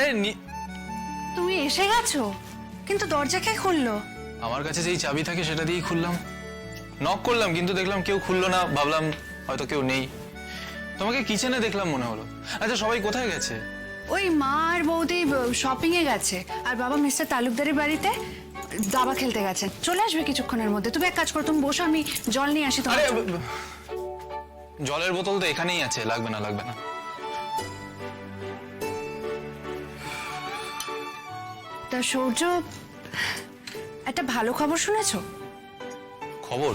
আরে তুমি এসে গেছো, কিন্তু দরজা কে খুললো? আমার কাছে যেই চাবি থাকে সেটা দিয়েই খুললাম। নক করলাম কিন্তু দেখলাম কেউ খুললো না, ভাবলাম হয়তো কেউ নেই। তোমাকে কিচেনে দেখলাম মনে হলো। আচ্ছা, সবাই কোথায় গেছে? ওই মা আর বৌদি শপিং এ গেছে, আর বাবা মিস্টার তালুকদারের বাড়িতে দাবা খেলতে গেছেন। চলে আসবে কিছুক্ষণের মধ্যে। তুমি এক কাজ করো, তুমি বসো, আমি জল নিয়ে আসি। আরে জলের বোতল তো এখানেই আছে, লাগবে না লাগবে না। তা সূর্য, একটা ভালো খবর শুনেছো? খবর?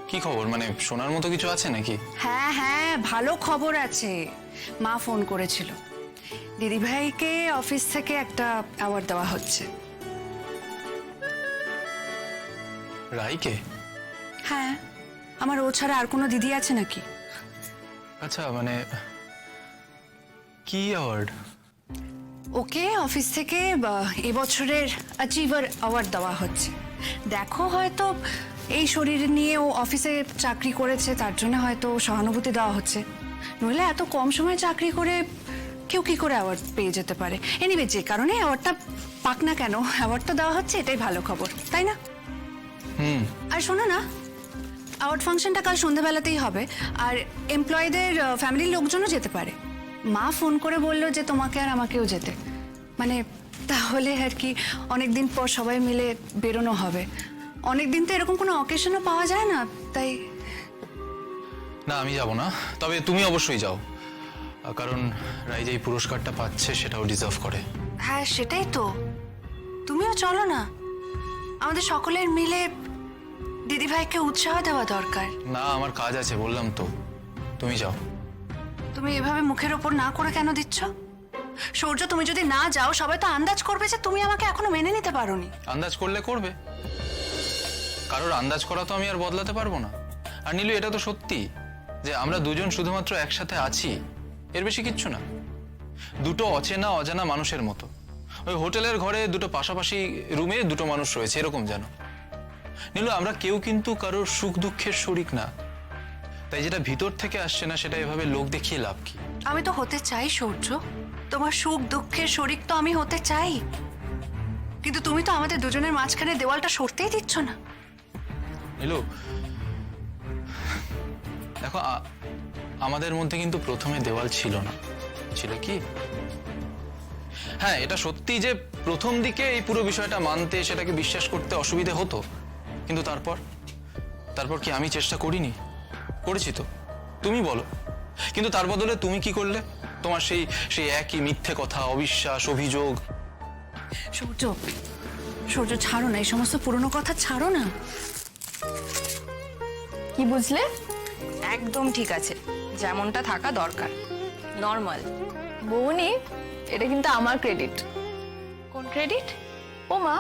কি খবর? মানে শোনার মতো কিছু আছে নাকি? হ্যাঁ হ্যাঁ, ভালো খবর আছে। মা ফোন করেছিল, দিদিভাইকে অফিস থেকে একটা অ্যাওয়ার্ড দেওয়া হচ্ছে। রাইকে? হ্যাঁ, আমার ও ছাড়া আর কোনো দিদি আছে নাকি? আচ্ছা, মানে কি অ্যাওয়ার্ড? ওকে অফিস থেকে এবছরের অ্যাচিভার অ্যাওয়ার্ড দেওয়া হচ্ছে। দেখো, হয়তো এই শরীর নিয়ে ও অফিসে চাকরি করেছে, তার জন্য হয়তো সহানুভূতি দেওয়া হচ্ছে। নইলে এত কম সময়ে চাকরি করে কেউ কি করে অ্যাওয়ার্ড পেয়ে যেতে পারে? এনিওয়ে, যে কারণে অ্যাওয়ার্ডটা পাক না কেন, অ্যাওয়ার্ডটা দেওয়া হচ্ছে, এটাই ভালো খবর, তাই না? আর শোনো না, অ্যাওয়ার্ড ফাংশনটা কাল সন্ধ্যাবেলাতেই হবে, আর এমপ্লয়ীদের ফ্যামিলির লোকজনও যেতে পারে। মা ফোন করে বললো যে তোমাকে আর আমাকেও যেতে, মানে তাহলে আর কি অনেকদিন পর সবাই মিলে বেরোনো হবে। অনেকদিন তো এরকম কোনো অকেশনও পাওয়া যায় না, তাই। না, আমি যাব না, তবে তুমি অবশ্যই যাও, কারণ রাই যে এই পুরস্কারটা পাচ্ছে সেটাও ডিজার্ভ করে। হ্যাঁ, সেটাই তো, তুমিও চলো না, আমাদের সকলের মিলে দিদিভাইকে উৎসাহ দেওয়া দরকার। না, আমার কাজ আছে, বললাম তো। তুমি যাও। তুমি এভাবে মুখের ওপর না করে কেন দিচ্ছ? সূর্য, তুমি যদি না যাও সবাই তো আন্দাজ করবে যে তুমি আমাকে এখনো মেনে নিতে পারোনি। আন্দাজ করলে করবে, কারোর আন্দাজ করা তো আমি আর বদলাতে পারবো না। আর নীলু, এটা তো সত্যি যে আমরা দুজন শুধুমাত্র একসাথে আছি, এর বেশি কিচ্ছু না। দুটো অচেনা অজানা মানুষের মতো। ওই হোটেলের ঘরে দুটো পাশাপাশি রুমে দুটো মানুষ রয়েছে, এরকম যেন। নীলু, আমরা কেউ কিন্তু কারোর সুখ দুঃখের শরিক না। তাই যেটা ভিতর থেকে আসছে না সেটা এভাবে লোক দেখিয়ে লাভ কি? আমি তো হতে চাই সূর্য, তোমার সুখ দুঃখের শরিক তো আমি হতে চাই, কিন্তু তুমি তো আমাদের দুজনের মাঝখানে দেওয়ালটা সরতেই দিচ্ছ না। নীলু দেখো, আমাদের মধ্যে কিন্তু প্রথমে দেওয়াল ছিল না, ছিল কি? হ্যাঁ, এটা সত্যি যে প্রথম দিকে এই পুরো বিষয়টা মানতে, সেটাকে বিশ্বাস করতে অসুবিধে হতো, কিন্তু তারপর কি আমি চেষ্টা করিনি? করেছি তো, তুমি বলো। কিন্তু তার বদলে তুমি কি করলে? তোমার সেই সেই একই মিথ্যে কথা, অবিশ্বাস, অভিযোগ। সূর্য, সূর্য, ছাড়ো না, এই সমস্ত পুরনো কথা ছাড়ো না। কি বুঝলে? একদম ঠিক আছে, যেমনটা থাকা দরকার, নর্মাল। বৌনি, এটা কিন্তু আমার ক্রেডিট। কোন ক্রেডিট? ও মা,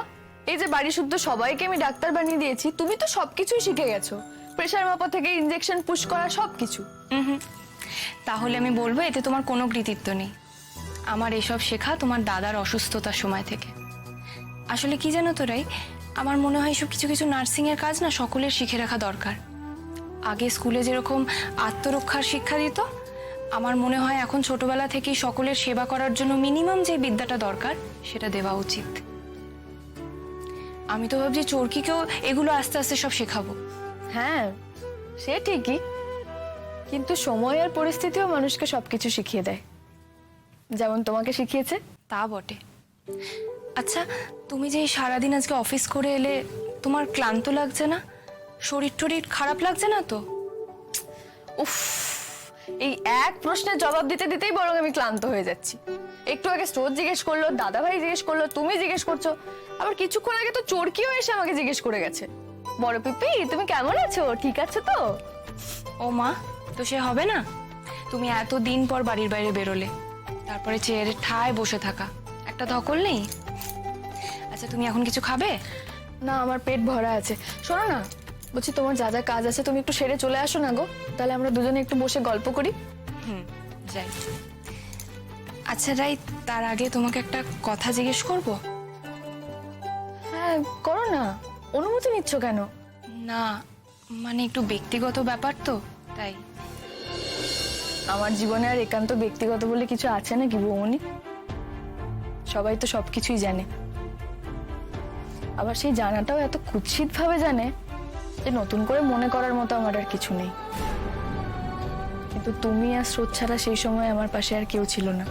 এই যে বাড়ি শুদ্ধ সবাইকে আমি ডাক্তার বানিয়ে দিয়েছি, তুমি তো সবকিছুই শিখে গেছো। প্রেসার মাপা থেকে ইনজেকশন পুশ করা, সবকিছু। তাহলে আমি বলবো এতে তোমার কোনো কৃতিত্ব নেই। আমার এসব শেখা তোমার দাদার অসুস্থতার সময় থেকে। আসলে কি জানো তো রাই, আমার মনে হয় সব কিছু কিছু নার্সিং এর কাজ না সকলের শিখে রাখা দরকার। আগে স্কুলে যেরকম আত্মরক্ষার শিক্ষা দিত, আমার মনে হয় এখন ছোটবেলা থেকেই সকলের সেবা করার জন্য মিনিমাম যে বিদ্যাটা দরকার সেটা দেওয়া উচিত। আমি তো ভাবছি চোরকিকেও এগুলো আস্তে আস্তে সব শেখাবো। হ্যাঁ, সে ঠিকই, কিন্তু সময় আর পরিস্থিতিও মানুষকে সবকিছু শিখিয়ে দেয়, যেমন তোমাকে শিখিয়েছে। তা বটে। আচ্ছা, তুমি যে এই সারাদিন আজকে অফিস করে এলে, তোমার ক্লান্ত লাগছে না? শরীর টরীর খারাপ লাগছে না তো? উফ, এই এক প্রশ্নের জবাব দিতে দিতেই বরং আমি ক্লান্ত হয়ে যাচ্ছি। একটু আগে স্টোর জিজ্ঞেস করলো, দাদা ভাই জিজ্ঞেস করলো, তুমি জিজ্ঞেস করছো, আবার কিছুক্ষণ আগে তো চোরকিও এসে আমাকে জিজ্ঞেস করে গেছে, বড় পিপি তুমি কেমন আছো, ঠিক আছে তো? ও মা, তো সে হবে না? তুমি এত দিন পর বাড়ির বাইরে বেরোলে, তারপরে চেয়ারে ঠায় বসে থাকা, একটা ধকল নেই? আচ্ছা, তুমি এখন কিছু খাবে? না, আমার পেট ভরা আছে। শোনো না, বলছি তোমার যা যা কাজ আছে তুমি একটু সেরে চলে আসো না গো, তাহলে আমরা দুজনে একটু বসে গল্প করি। যাই। আচ্ছা রাই, তার আগে তোমাকে একটা কথা জিজ্ঞেস করব। হ্যাঁ করো না, অনুমতি নিচ্ছ কেন? না, মানে একটু ব্যক্তিগত ব্যাপার তো, তাই। আমার জীবনে আর একান্ত ব্যক্তিগত বলে কিছু আছে নাকি বৌমনি? সবাই তো সবকিছুই জানে, আবার সেই জানাটাও এত কুৎসিত ভাবে জানে যে নতুন করে মনে করার মতো আমার আর কিছু নেই। কিন্তু তুমি আর স্রোত ছাড়া সেই সময় আমার পাশে আর কেউ ছিল না।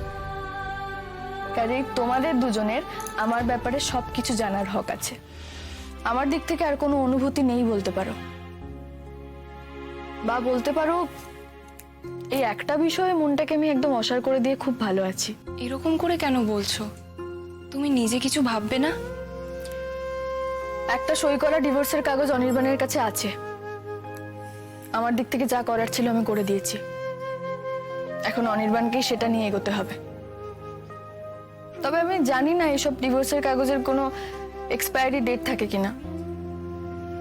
কাজেই তোমাদের দুজনের আমার ব্যাপারে সবকিছু জানার হক আছে। আমার দিক থেকে আর কোনো অনুভূতি নেই বলতে পারো, বা বলতে পারো এই একটা বিষয়ে মনটাকে আমি একদম অসাড় করে দিয়ে খুব ভালো আছি। এরকম করে কেন বলছো? তুমি নিজে কিছু ভাববে না? একটা সই করা ডিভোর্সের কাগজ অনির্বাণের কাছে আছে। আমার দিক থেকে যা করার ছিল আমি করে দিয়েছি। এখন অনির্বাণকেই সেটা নিয়ে এগোতে হবে। তবে আমি জানি না এসব ডিভোর্সের কাগজের কোনো এক্সপায়ারি ডেট থাকে কিনা,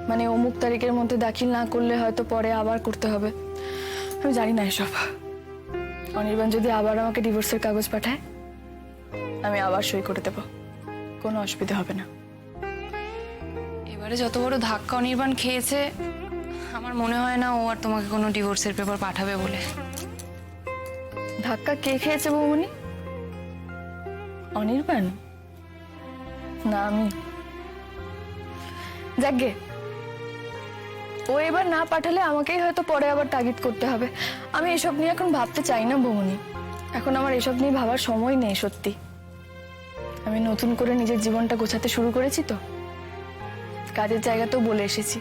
মানে অমুক তারিখের মধ্যে দাখিল না করলে হয়তো পরে আবার করতে হবে। আমি জানি না এসব। অনির্বাণ যদি আবার আমাকে ডিভোর্সের কাগজ পাঠায়, আমি আবার সই করে দেব, কোনো অসুবিধা হবে না। এবারে যত বড় ধাক্কা অনির্বাণ খেয়েছে, আমার মনে হয় না ও আর তোমাকে কোনো ডিভোর্সের পেপার পাঠাবে বলে। ধাক্কা কে খেয়েছে বৌমনি? অনির্বাণ না আমি? যাকগে, ও এবার না পাঠালে আমাকেই হয়তো পরে আবার তাগিদ করতে হবে। আমি এসব নিয়ে এখন ভাবতে চাই না বৌমনি। এখন আমার এসব নিয়ে ভাবার সময় নেই সত্যি। আমি নতুন করে নিজের জীবনটা গোছাতে শুরু করেছি তো, কাজের জায়গাতেও বলে এসেছি